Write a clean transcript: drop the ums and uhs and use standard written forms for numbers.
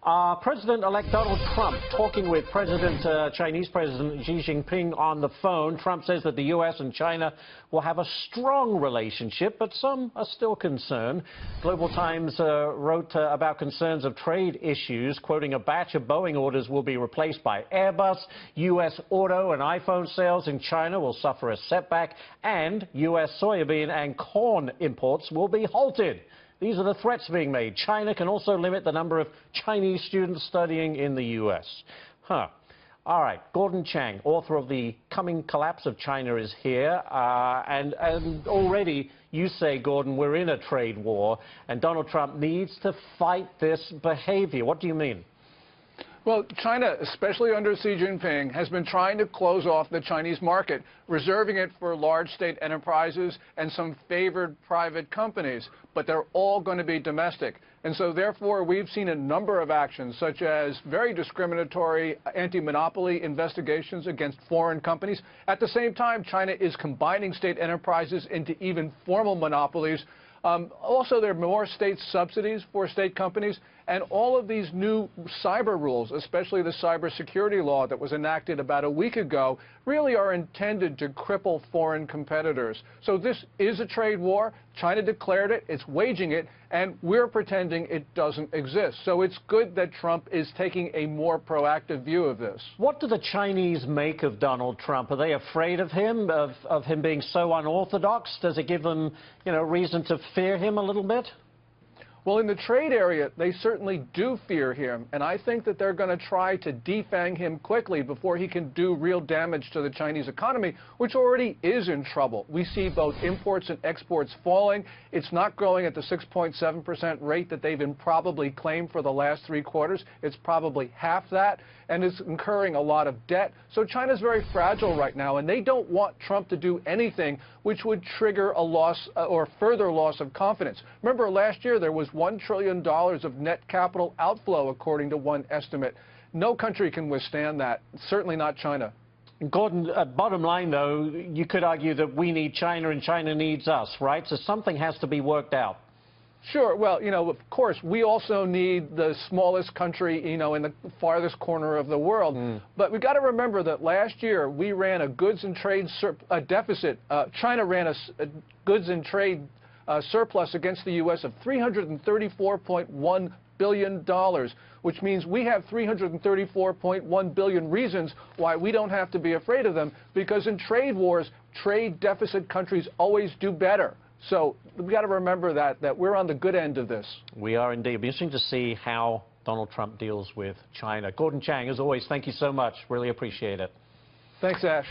President-elect Donald Trump talking with Chinese President Xi Jinping on the phone. Trump says that the U.S. and China will have a strong relationship, but some are still concerned. Global Times wrote about concerns of trade issues, quoting a batch of Boeing orders will be replaced by Airbus, U.S. auto and iPhone sales in China will suffer a setback, and U.S. soybean and corn imports will be halted. These are the threats being made. China can also limit the number of Chinese students studying in the U.S. All right, Gordon Chang, author of The Coming Collapse of China, is here. And already you say, Gordon, we're in a trade war, and Donald Trump needs to fight this behavior. What do you mean? Well, China, especially under Xi Jinping, has been trying to close off the Chinese market, reserving it for large state enterprises and some favored private companies. But they're all going to be domestic. And so, therefore, we've seen a number of actions, such as very discriminatory anti-monopoly investigations against foreign companies. At the same time, China is combining state enterprises into even formal monopolies. Also, there are more state subsidies for state companies, and all of these new cyber rules, especially the cybersecurity law that was enacted about a week ago, really are intended to cripple foreign competitors. So this is a trade war. China declared it, it's waging it, and we're pretending it doesn't exist. So it's good that Trump is taking a more proactive view of this. What do the Chinese make of Donald Trump? Are they afraid of him, of him being so unorthodox? Does it give them, reason to fear him a little bit? Well, in the trade area, they certainly do fear him, and I think that they're going to try to defang him quickly before he can do real damage to the Chinese economy, which already is in trouble. We see both imports and exports falling. It's not growing at the 6.7% rate that they've improbably claimed for the last 3 quarters. It's probably half that, and it's incurring a lot of debt. So China's very fragile right now, and they don't want Trump to do anything which would trigger a loss or further loss of confidence. Remember, last year there was $1 trillion of net capital outflow, according to one estimate. No country can withstand that, certainly not China. Gordon, bottom line, though, you could argue that we need China and China needs us, right? So something has to be worked out. Sure. Well, of course, we also need the smallest country, in the farthest corner of the world. But we've got to remember that last year we ran a goods and trade deficit. China ran a goods and trade surplus against the U.S. of $334.1 billion, which means we have 334.1 billion reasons why we don't have to be afraid of them, because in trade wars, trade deficit countries always do better. So we've got to remember that we're on the good end of this. We are indeed. It'll be interesting to see how Donald Trump deals with China. Gordon Chang, as always, thank you so much. Really appreciate it. Thanks, Ash.